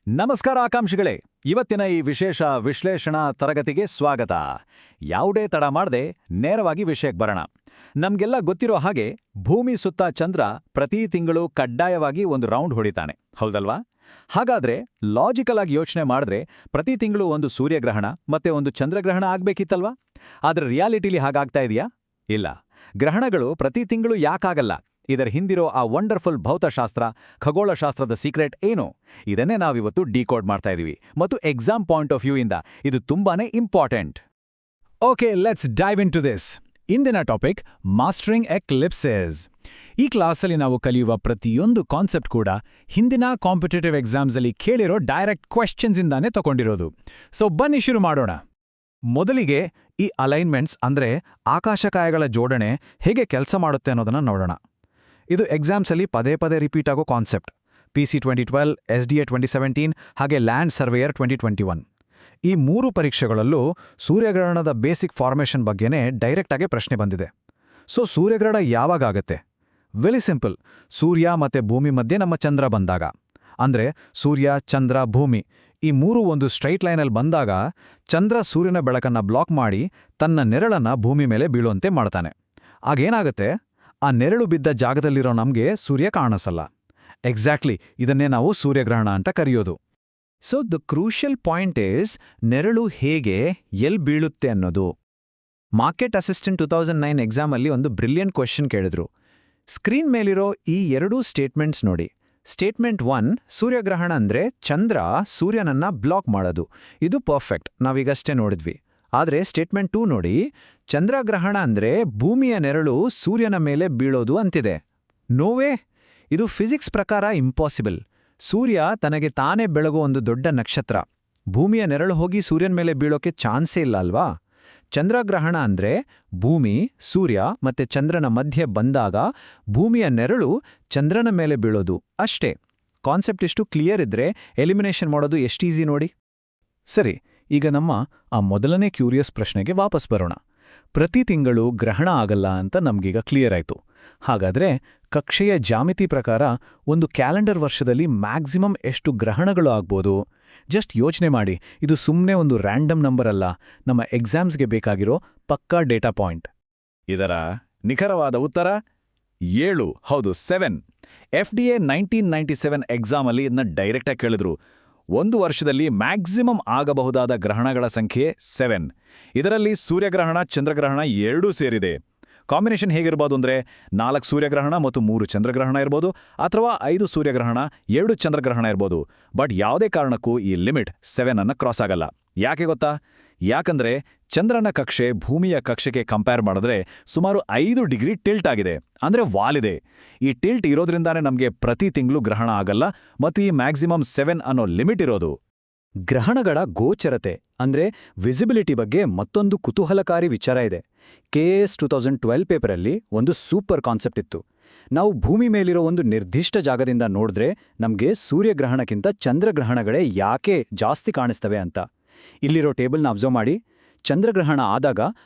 ನಮಸ್ಕಾರ ಆಕಾಂಕ್ಷಿಗಳೇ, ಇವತ್ತಿನ ಈ ವಿಶೇಷ ವಿಶ್ಲೇಷಣಾ ತರಗತಿಗೆ ಸ್ವಾಗತ. ಯಾವುದೇ ತಡ ಮಾಡದೆ ನೇರವಾಗಿ ವಿಷಯಕ್ಕೆ ಬರೋಣ. ನಮ್ಗೆಲ್ಲ ಗೊತ್ತಿರೋ ಹಾಗೆ ಭೂಮಿ ಸುತ್ತ ಚಂದ್ರ ಪ್ರತಿ ತಿಂಗಳು ಕಡ್ಡಾಯವಾಗಿ ಒಂದು ರೌಂಡ್ ಹೊಡಿತಾನೆ, ಹೌದಲ್ವಾ? ಹಾಗಾದ್ರೆ ಲಾಜಿಕಲ್ ಆಗಿ ಯೋಚನೆ ಮಾಡಿದ್ರೆ ಪ್ರತಿ ತಿಂಗಳು ಒಂದು ಸೂರ್ಯಗ್ರಹಣ ಮತ್ತೆ ಒಂದು ಚಂದ್ರಗ್ರಹಣ ಆಗ್ಬೇಕಿತ್ತಲ್ವಾ? ಆದ್ರೆ ರಿಯಾಲಿಟಿಲಿ ಹಾಗಾಗ್ತಾ ಇದೆಯಾ? ಇಲ್ಲ. ಗ್ರಹಣಗಳು ಪ್ರತಿ ತಿಂಗಳು ಯಾಕಾಗಲ್ಲ? ಇದರ ಹಿಂದಿರೋ ಆ ವಂಡರ್ಫುಲ್ ಭೌತಶಾಸ್ತ್ರ, ಖಗೋಳಶಾಸ್ತ್ರದ ಸೀಕ್ರೆಟ್ ಏನು? ಇದನ್ನೇ ನಾವಿವತ್ತು ಡಿಕೋಡ್ ಮಾಡ್ತಾ ಇದೀವಿ. ಮತ್ತು ಎಕ್ಸಾಮ್ ಪಾಯಿಂಟ್ ಆಫ್ ವ್ಯೂ ಇಂದ ಇದು ತುಂಬಾನೇ important. Okay, let's dive into this. ಇಂದಿನ ಟಾಪಿಕ್ ಮಾಸ್ಟರಿಂಗ್ ಎಕ್ಲಿಪ್ಸಸ್. ಈ ಕ್ಲಾಸಲ್ಲಿ ನಾವು ಕಲಿಯುವ ಪ್ರತಿಯೊಂದು ಕಾನ್ಸೆಪ್ಟ್ ಕೂಡ ಹಿಂದಿನ ಕಾಂಪಿಟೇಟಿವ್ ಎಕ್ಸಾಮ್ಸಲ್ಲಿ ಕೇಳಿರೋ ಡೈರೆಕ್ಟ್ ಕ್ವೆಶ್ಚನ್ಸ್ ಇಂದಾನೇ ತಗೊಂಡಿರೋದು. ಸೊ ಬನ್ನಿ ಶುರು ಮಾಡೋಣ. ಮೊದಲಿಗೆ ಈ ಅಲೈನ್ಮೆಂಟ್ಸ್ ಅಂದ್ರೆ ಆಕಾಶಕಾಯಗಳ ಜೋಡಣೆ ಹೇಗೆ ಕೆಲಸ ಮಾಡುತ್ತೆ ಅನ್ನೋದನ್ನ ನೋಡೋಣ. ಇದು ಎಕ್ಸಾಮ್ಸಲ್ಲಿ ಪದೇ ಪದೇ ರಿಪೀಟ್ ಆಗೋ ಕಾನ್ಸೆಪ್ಟ್. PC 2012, SDA 2017 ಹಾಗೆ ಲ್ಯಾಂಡ್ ಸರ್ವೇಯರ್ 2021. ಈ ಮೂರು ಪರೀಕ್ಷೆಗಳಲ್ಲೂ ಸೂರ್ಯಗ್ರಹಣದ ಬೇಸಿಕ್ ಫಾರ್ಮೇಷನ್ ಬಗ್ಗೆನೇ ಡೈರೆಕ್ಟಾಗಿ ಪ್ರಶ್ನೆ ಬಂದಿದೆ. ಸೊ ಸೂರ್ಯಗ್ರಹಣ ಯಾವಾಗತ್ತೆ? Very simple. ಸೂರ್ಯ ಮತ್ತೆ ಭೂಮಿ ಮಧ್ಯೆ ನಮ್ಮ ಚಂದ್ರ ಬಂದಾಗ. ಅಂದ್ರೆ ಸೂರ್ಯ, ಚಂದ್ರ, ಭೂಮಿ ಈ ಮೂರು ಒಂದು ಸ್ಟ್ರೈಟ್ ಲೈನಲ್ಲಿ ಬಂದಾಗ ಚಂದ್ರ ಸೂರ್ಯನ ಬೆಳಕನ್ನ ಬ್ಲಾಕ್ ಮಾಡಿ ತನ್ನ ನೆರಳನ್ನ ಭೂಮಿ ಮೇಲೆ ಬೀಳುವಂತೆ ಮಾಡ್ತಾನೆ. ಆಗೇನಾಗುತ್ತೆ? ಆ ನೆರಳು ಬಿದ್ದ ಜಾಗದಲ್ಲಿರೋ ನಮ್ಗೆ ಸೂರ್ಯ ಕಾಣಿಸಲ್ಲ. ಎಕ್ಸಾಕ್ಟ್ಲಿ ಇದನ್ನೇ ನಾವು ಸೂರ್ಯಗ್ರಹಣ ಅಂತ ಕರೆಯೋದು. So the crucial point is ನೆರಳು ಹೇಗೆ ಎಲ್ ಬೀಳುತ್ತೆ ಅನ್ನೋದು. ಮಾರ್ಕೆಟ್ ಅಸಿಸ್ಟೆಂಟ್ 2009 ಎಕ್ಸಾಮಲ್ಲಿ ಒಂದು ಬ್ರಿಲಿಯಂಟ್ ಕ್ವೆಶ್ಚನ್ ಕೇಳಿದ್ರು. ಸ್ಕ್ರೀನ್ ಮೇಲಿರೋ ಈ ಎರಡೂ ಸ್ಟೇಟ್ಮೆಂಟ್ಸ್ ನೋಡಿ. ಸ್ಟೇಟ್ಮೆಂಟ್ 1 ಸೂರ್ಯಗ್ರಹಣ ಅಂದ್ರೆ ಚಂದ್ರ ಸೂರ್ಯನನ್ನ ಬ್ಲಾಕ್ ಮಾಡೋದು. ಇದು ಪರ್ಫೆಕ್ಟ್, ನಾವೀಗಷ್ಟೇ ನೋಡಿದ್ವಿ. ಆದರೆ ಸ್ಟೇಟ್ಮೆಂಟ್ 2 ನೋಡಿ, ಚಂದ್ರಗ್ರಹಣ ಅಂದ್ರೆ ಭೂಮಿಯ ನೆರಳು ಸೂರ್ಯನ ಮೇಲೆ ಬೀಳೋದು ಅಂತಿದೆ. ನೋವೇ, ಇದು ಫಿಸಿಕ್ಸ್ ಪ್ರಕಾರ ಇಂಪಾಸಿಬಲ್. ಸೂರ್ಯ ತನಗೆ ತಾನೇ ಬೆಳಗೋ ಒಂದು ದೊಡ್ಡ ನಕ್ಷತ್ರ. ಭೂಮಿಯ ನೆರಳು ಹೋಗಿ ಸೂರ್ಯನ ಮೇಲೆ ಬೀಳೋಕೆ ಚಾನ್ಸೇ ಇಲ್ಲ ಅಲ್ವಾ? ಚಂದ್ರಗ್ರಹಣ ಅಂದ್ರೆ ಭೂಮಿ, ಸೂರ್ಯ ಮತ್ತೆ ಚಂದ್ರನ ಮಧ್ಯೆ ಬಂದಾಗ ಭೂಮಿಯ ನೆರಳು ಚಂದ್ರನ ಮೇಲೆ ಬೀಳೋದು ಅಷ್ಟೇ. ಕಾನ್ಸೆಪ್ಟ್ ಇಷ್ಟು ಕ್ಲಿಯರ್ ಇದ್ರೆ ಎಲಿಮಿನೇಷನ್ ಮಾಡೋದು ಎಷ್ಟು ಈಸಿ ನೋಡಿ. ಸರಿ, ಈಗ ನಮ್ಮ ಆ ಮೊದಲನೇ ಕ್ಯೂರಿಯಸ್ ಪ್ರಶ್ನೆಗೆ ವಾಪಸ್ ಬರೋಣ. ಪ್ರತಿ ತಿಂಗಳು ಗ್ರಹಣ ಆಗಲ್ಲ ಅಂತ ನಮ್ಗೀಗ ಕ್ಲಿಯರ್ ಆಯ್ತು. ಹಾಗಾದ್ರೆ ಕಕ್ಷೆಯ ಜಾಮಿತಿ ಪ್ರಕಾರ ಒಂದು ಕ್ಯಾಲೆಂಡರ್ ವರ್ಷದಲ್ಲಿ ಮ್ಯಾಕ್ಸಿಮಮ್ ಎಷ್ಟು ಗ್ರಹಣಗಳು ಆಗ್ಬೋದು? ಜಸ್ಟ್ ಯೋಚನೆ ಮಾಡಿ, ಇದು ಸುಮ್ಮನೆ ಒಂದು ರ್ಯಾಂಡಮ್ ನಂಬರ್ ಅಲ್ಲ, ನಮ್ಮ ಎಕ್ಸಾಮ್ಸ್ಗೆ ಬೇಕಾಗಿರೋ ಪಕ್ಕಾ ಡೇಟಾ ಪಾಯಿಂಟ್. ಇದರ ನಿಖರವಾದ ಉತ್ತರ 7. ಹೌದು, 7. FDA 1997 ಎಕ್ಸಾಮಲ್ಲಿ ಇದನ್ನ ಡೈರೆಕ್ಟಾಗಿ ಕೇಳಿದ್ರು. ಒಂದು ವರ್ಷದಲ್ಲಿ ಮ್ಯಾಕ್ಸಿಮಮ್ ಆಗಬಹುದಾದ ಗ್ರಹಣಗಳ ಸಂಖ್ಯೆ 7. ಇದರಲ್ಲಿ ಸೂರ್ಯಗ್ರಹಣ, ಚಂದ್ರಗ್ರಹಣ ಎರಡೂ ಸೇರಿದೆ. ಕಾಂಬಿನೇಷನ್ ಹೇಗಿರ್ಬೋದು ಅಂದ್ರೆ 4 ಸೂರ್ಯಗ್ರಹಣ ಮತ್ತು 3 ಚಂದ್ರಗ್ರಹಣ ಇರ್ಬೋದು, ಅಥವಾ 5 ಸೂರ್ಯಗ್ರಹಣ 2 ಚಂದ್ರಗ್ರಹಣ ಇರ್ಬೋದು. ಬಟ್ ಯಾವುದೇ ಕಾರಣಕ್ಕೂ ಈ ಲಿಮಿಟ್ 7 ಅನ್ನ ಕ್ರಾಸ್ ಆಗಲ್ಲ. ಯಾಕೆ ಗೊತ್ತಾ? ಯಾಕಂದ್ರೆ ಚಂದ್ರನ ಕಕ್ಷೆ ಭೂಮಿಯ ಕಕ್ಷೆಗೆ ಕಂಪೇರ್ ಮಾಡಿದ್ರೆ ಸುಮಾರು 5 ಡಿಗ್ರಿ ಟಿಲ್ಟ್ ಆಗಿದೆ, ಅಂದ್ರೆ ವಾಲಿದೆ. ಈ ಟಿಲ್ಟ್ ಇರೋದ್ರಿಂದಾನೇ ನಮಗೆ ಪ್ರತಿ ತಿಂಗಳು ಗ್ರಹಣ ಆಗಲ್ಲ ಮತ್ತು ಈ ಮ್ಯಾಕ್ಸಿಮಮ್ 7 ಅನ್ನೋ ಲಿಮಿಟ್ ಇರೋದು. ಗ್ರಹಣಗಳ ಗೋಚರತೆ ಅಂದ್ರೆ ವಿಸಿಬಿಲಿಟಿ ಬಗ್ಗೆ ಮತ್ತೊಂದು ಕುತೂಹಲಕಾರಿ ವಿಚಾರ ಇದೆ. KAS 2012 ಪೇಪರಲ್ಲಿ ಒಂದು ಸೂಪರ್ ಕಾನ್ಸೆಪ್ಟ್ ಇತ್ತು. ನಾವು ಭೂಮಿ ಮೇಲಿರೋ ಒಂದು ನಿರ್ದಿಷ್ಟ ಜಾಗದಿಂದ ನೋಡಿದ್ರೆ ನಮಗೆ ಸೂರ್ಯಗ್ರಹಣಕ್ಕಿಂತ ಚಂದ್ರಗ್ರಹಣಗಳೇ ಯಾಕೆ ಜಾಸ್ತಿ ಕಾಣಿಸ್ತವೆ ಅಂತ. ಇಲ್ಲಿರೋ ಟೇಬಲ್ನ ಅಬ್ಸರ್ವ್ ಮಾಡಿ. ಚಂದ್ರಗ್ರಹಣ ಆದಾಗ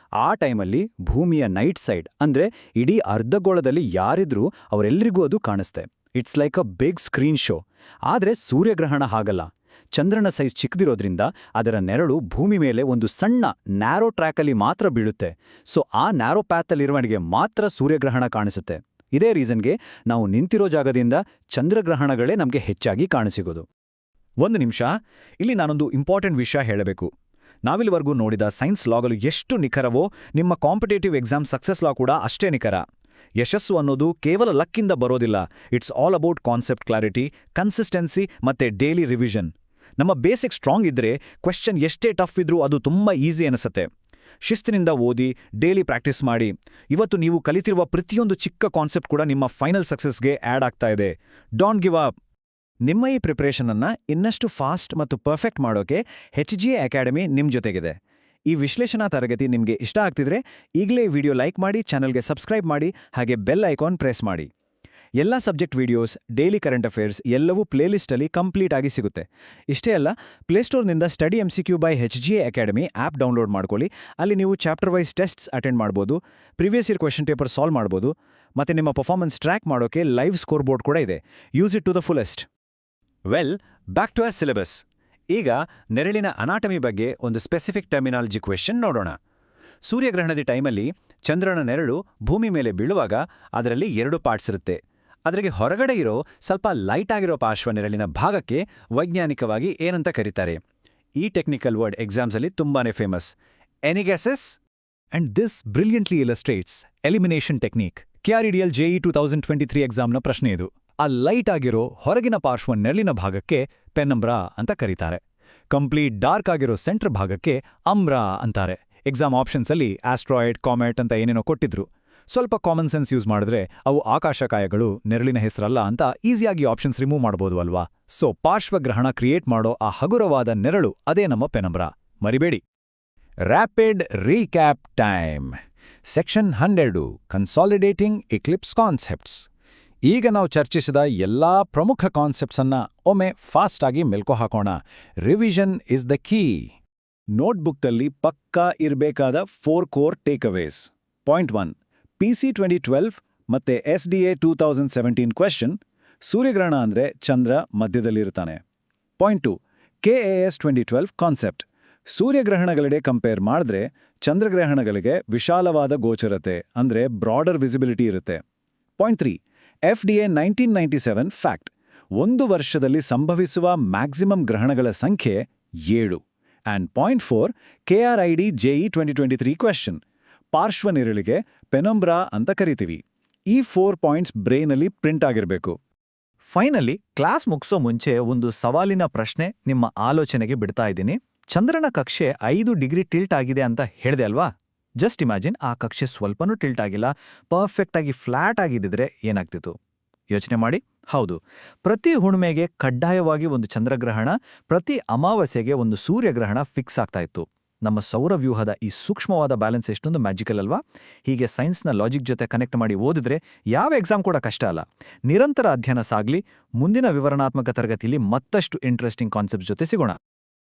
ಆ ಟೈಮಲ್ಲಿ ಭೂಮಿಯ ನೈಟ್ ಸೈಡ್ ಅಂದ್ರೆ ಇಡೀ ಅರ್ಧಗೋಳದಲ್ಲಿ ಯಾರಿದ್ರೂ ಅವರೆಲ್ಲರಿಗೂ ಅದು ಕಾಣಿಸ್ತೆ. It's like a big screen show. ಆದರೆ ಸೂರ್ಯಗ್ರಹಣ ಹಾಗಲ್ಲ. ಚಂದ್ರನ ಸೈಜ್ ಚಿಕ್ಕದಿರೋದ್ರಿಂದ ಅದರ ನೆರಳು ಭೂಮಿ ಮೇಲೆ ಒಂದು ಸಣ್ಣ ನ್ಯಾರೋ ಟ್ರ್ಯಾಕಲ್ಲಿ ಮಾತ್ರ ಬೀಳುತ್ತೆ. ಸೊ ಆ ನ್ಯಾರೋ ಪ್ಯಾತಲ್ಲಿರುವವನಿಗೆ ಮಾತ್ರ ಸೂರ್ಯಗ್ರಹಣ ಕಾಣಿಸುತ್ತೆ. ಇದೇ ರೀಸನ್ಗೆ ನಾವು ನಿಂತಿರೋ ಜಾಗದಿಂದ ಚಂದ್ರಗ್ರಹಣಗಳೇ ನಮಗೆ ಹೆಚ್ಚಾಗಿ ಕಾಣಿಸಿಗೋದು. ಒಂದು ನಿಮಿಷ, ಇಲ್ಲಿ ನಾನೊಂದು ಇಂಪಾರ್ಟೆಂಟ್ ವಿಷಯ ಹೇಳಬೇಕು. ನಾವಿಲ್ಲಿವರೆಗೂ ನೋಡಿದ ಸೈನ್ಸ್ ಲಾಗಳು ಎಷ್ಟು ನಿಖರವೋ ನಿಮ್ಮ ಕಾಂಪಿಟೇಟಿವ್ ಎಕ್ಸಾಮ್ ಸಕ್ಸಸ್ ಲಾ ಕೂಡ ಅಷ್ಟೇ ನಿಖರ. ಯಶಸ್ಸು ಅನ್ನೋದು ಕೇವಲ ಲಕ್ಕಿಂದ ಬರೋದಿಲ್ಲ. It's all about concept clarity, consistency ಮತ್ತೆ ಡೈಲಿ ರಿವಿಷನ್. ನಮ್ಮ ಬೇಸಿಕ್ ಸ್ಟ್ರಾಂಗ್ ಇದ್ರೆ ಕ್ವೆಶ್ಚನ್ ಎಷ್ಟೇ ಟಫ್ ಇದ್ರೂ ಅದು ತುಂಬ ಈಸಿ ಅನಿಸುತ್ತೆ. ಶಿಸ್ತಿನಿಂದ ಓದಿ, ಡೈಲಿ ಪ್ರಾಕ್ಟೀಸ್ ಮಾಡಿ. ಇವತ್ತು ನೀವು ಕಲಿತಿರುವ ಪ್ರತಿಯೊಂದು ಚಿಕ್ಕ ಕಾನ್ಸೆಪ್ಟ್ ಕೂಡ ನಿಮ್ಮ ಫೈನಲ್ ಸಕ್ಸಸ್ಗೆ ಆ್ಯಡ್ ಆಗ್ತಾ ಇದೆ. Don't give up. ನಿಮ್ಮ ಈ ಪ್ರಿಪರೇಷನನ್ನು ಇನ್ನಷ್ಟು ಫಾಸ್ಟ್ ಮತ್ತು ಪರ್ಫೆಕ್ಟ್ ಮಾಡೋಕೆ HGA ಅಕಾಡೆಮಿ ನಿಮ್ಮ ಜೊತೆಗಿದೆ. ಈ ವಿಶ್ಲೇಷಣಾ ತರಗತಿ ನಿಮಗೆ ಇಷ್ಟ ಆಗ್ತಿದ್ರೆ ಈಗಲೇ ವಿಡಿಯೋ ಲೈಕ್ ಮಾಡಿ, ಚಾನಲ್ಗೆ ಸಬ್ಸ್ಕ್ರೈಬ್ ಮಾಡಿ, ಹಾಗೆ ಬೆಲ್ ಐಕಾನ್ ಪ್ರೆಸ್ ಮಾಡಿ. ಎಲ್ಲ subject videos, daily current affairs ಎಲ್ಲವೂ ಪ್ಲೇಲಿಸ್ಟಲ್ಲಿ ಕಂಪ್ಲೀಟ್ ಆಗಿ ಸಿಗುತ್ತೆ. ಇಷ್ಟೇ ಅಲ್ಲ, ಪ್ಲೇಸ್ಟೋರ್ನಿಂದ study MCQ by HGA academy app download ಮಾಡ್ಕೊಳ್ಳಿ. ಅಲ್ಲಿ ನೀವು ಚಾಪ್ಟರ್ ವೈಸ್ ಟೆಸ್ಟ್ಸ್ ಅಟೆಂಡ್ ಮಾಡ್ಬೋದು, previous year question paper solve ಮಾಡ್ಬೋದು, ಮತ್ತು ನಿಮ್ಮ ಪರ್ಫಾರ್ಮೆನ್ಸ್ ಟ್ರ್ಯಾಕ್ ಮಾಡೋಕೆ ಲೈವ್ ಸ್ಕೋರ್ ಬೋರ್ಡ್ ಕೂಡ ಇದೆ. Use it to the fullest. Well, back to our syllabus. ಈಗ ನೆರಳಿನ ಅನಾಟಮಿ ಬಗ್ಗೆ ಒಂದು ಸ್ಪೆಸಿಫಿಕ್ ಟರ್ಮಿನಾಲಜಿ ಕ್ವೆಶ್ಚನ್ ನೋಡೋಣ. ಸೂರ್ಯಗ್ರಹಣದ ಟೈಮಲ್ಲಿ ಚಂದ್ರನ ನೆರಳು ಭೂಮಿ ಮೇಲೆ ಬೀಳುವಾಗ ಅದರಲ್ಲಿ 2 ಪಾರ್ಟ್ಸ್ ಇರುತ್ತೆ. ಅದರಿಗೆ ಹೊರಗಡೆ ಇರೋ ಸ್ವಲ್ಪ ಲೈಟ್ ಆಗಿರೋ ಪಾರ್ಶ್ವ ನೆರಳಿನ ಭಾಗಕ್ಕೆ ವೈಜ್ಞಾನಿಕವಾಗಿ ಏನಂತ ಕರೀತಾರೆ? ಈ ಟೆಕ್ನಿಕಲ್ ವರ್ಡ್ ಎಕ್ಸಾಮ್ಸಲ್ಲಿ ತುಂಬಾನೇ famous. Any guesses? And this brilliantly illustrates elimination technique. KREDL JEE 2023 ಎಕ್ಸಾಮ್ನ ಪ್ರಶ್ನೆ ಇದು. ಆ ಲೈಟ್ ಆಗಿರೋ ಹೊರಗಿನ ಪಾರ್ಶ್ವ ನೆರಳಿನ ಭಾಗಕ್ಕೆ ಪೆನಂಬ್ರಾ ಅಂತ ಕರೀತಾರೆ. ಕಂಪ್ಲೀಟ್ ಡಾರ್ಕ್ ಆಗಿರೋ ಸೆಂಟರ್ ಭಾಗಕ್ಕೆ ಅಂಬ್ರಾ ಅಂತಾರೆ. ಎಕ್ಸಾಮ್ ಆಪ್ಷನ್ಸಲ್ಲಿ ಆಸ್ಟ್ರಾಯ್ಡ್, ಕಾಮೆಟ್ ಅಂತ ಏನೇನೋ ಕೊಟ್ಟಿದ್ರು. ಸ್ವಲ್ಪ ಕಾಮನ್ ಸೆನ್ಸ್ ಯೂಸ್ ಮಾಡಿದ್ರೆ ಅವು ಆಕಾಶಕಾಯಗಳು, ನೆರಳಿನ ಹೆಸರಲ್ಲ ಅಂತ ಈಸಿಯಾಗಿ ಆಪ್ಷನ್ಸ್ ರಿಮೂವ್ ಮಾಡ್ಬೋದು ಅಲ್ವಾ? ಸೊ ಪಾರ್ಶ್ವಗ್ರಹಣ ಕ್ರಿಯೇಟ್ ಮಾಡೋ ಆ ಹಗುರವಾದ ನೆರಳು ಅದೇ ನಮ್ಮ ಪೆನಂಬ್ರಾ. ಮರಿಬೇಡಿ. Rapid recap time. Section 12 consolidating eclipse concepts. ಈಗ ನಾವು ಚರ್ಚಿಸಿದ ಎಲ್ಲಾ ಪ್ರಮುಖ ಕಾನ್ಸೆಪ್ಟ್ಸನ್ನ ಒಮ್ಮೆ ಫಾಸ್ಟಾಗಿ ಮೆಲ್ಕೊ ಹಾಕೋಣ. Revision is the key. ನೋಟ್ಬುಕ್ನಲ್ಲಿ ಪಕ್ಕಾ ಇರಬೇಕಾದ 4 ಕೋರ್ ಟೇಕ್ಅವೇಸ್. ಪಾಯಿಂಟ್ 1, PC 2012 ಮತ್ತೆ SDA 2017 ಕ್ವೆಶ್ಚನ್. ಸೂರ್ಯಗ್ರಹಣ ಅಂದ್ರೆ ಚಂದ್ರ ಮಧ್ಯದಲ್ಲಿರ್ತಾನೆ. Point 2, KAS 2012 concept. ಸೂರ್ಯಗ್ರಹಣಗಳಿಗೆ ಕಂಪೇರ್ ಮಾಡಿದ್ರೆ ಚಂದ್ರಗ್ರಹಣಗಳಿಗೆ ವಿಶಾಲವಾದ ಗೋಚರತೆ ಅಂದ್ರೆ ಬ್ರಾಡರ್ ವಿಸಿಬಿಲಿಟಿ ಇರುತ್ತೆ. Point 3, FDA 1997 fact. 1 ವರ್ಷದಲ್ಲಿ ಸಂಭವಿಸುವ ಮ್ಯಾಕ್ಸಿಮಮ್ ಗ್ರಹಣಗಳ ಸಂಖ್ಯೆ 7. And point 4, KRID JE 2023 question. ಪಾರ್ಶ್ವನಿರಳಿಗೆ ಪೆನಂಬ್ರಾ ಅಂತ ಕರಿತೀವಿ. ಈ 4 ಪಾಯಿಂಟ್ಸ್ ಬ್ರೈನಲ್ಲಿ ಪ್ರಿಂಟ್ ಆಗಿರಬೇಕು. ಫೈನಲಿ ಕ್ಲಾಸ್ ಮುಗಿಸೋ ಮುಂಚೆ ಒಂದು ಸವಾಲಿನ ಪ್ರಶ್ನೆ ನಿಮ್ಮ ಆಲೋಚನೆಗೆ ಬಿಡ್ತಾ ಇದ್ದೀನಿ. ಚಂದ್ರನ ಕಕ್ಷೆ 5 ಡಿಗ್ರಿ ಟಿಲ್ಟ್ ಆಗಿದೆ ಅಂತ ಹೇಳ್ದೆ ಅಲ್ವಾ? ಜಸ್ಟ್ ಇಮ್ಯಾಜಿನ್ ಆ ಕಕ್ಷೆ ಸ್ವಲ್ಪನೂ ಟಿಲ್ಟ್ ಆಗಿಲ್ಲ, ಪರ್ಫೆಕ್ಟ್ ಆಗಿ ಫ್ಲಾಟ್ ಆಗಿದ್ದಿದ್ರೆ ಏನಾಗ್ತಿತ್ತು? ಯೋಚನೆ ಮಾಡಿ. ಹೌದು, ಪ್ರತಿ ಹುಣ್ಮೆಗೆ ಕಡ್ಡಾಯವಾಗಿ ಒಂದು ಚಂದ್ರಗ್ರಹಣ, ಪ್ರತಿ ಅಮಾವಾಸ್ಯೆಗೆ ಒಂದು ಸೂರ್ಯಗ್ರಹಣ ಫಿಕ್ಸ್ ಆಗ್ತಾ ಇತ್ತು. ನಮ್ಮ ಸೌರವ್ಯೂಹದ ಈ ಸೂಕ್ಷ್ಮವಾದ ಬ್ಯಾಲೆನ್ಸ್ ಎಷ್ಟೊಂದು ಮ್ಯಾಜಿಕಲ್ ಅಲ್ವಾ? ಹೀಗೆ ಸೈನ್ಸ್ನ ಲಾಜಿಕ್ ಜೊತೆ ಕನೆಕ್ಟ್ ಮಾಡಿ ಓದಿದ್ರೆ ಯಾವ ಎಕ್ಸಾಮ್ ಕೂಡ ಕಷ್ಟ ಅಲ್ಲ. ನಿರಂತರ ಅಧ್ಯಯನ ಸಾಗ್ಲಿ. ಮುಂದಿನ ವಿವರಣಾತ್ಮಕ ತರಗತಿಯಲ್ಲಿ ಮತ್ತಷ್ಟು ಇಂಟ್ರೆಸ್ಟಿಂಗ್ ಕಾನ್ಸೆಪ್ಟ್ ಜೊತೆ ಸಿಗೋಣ.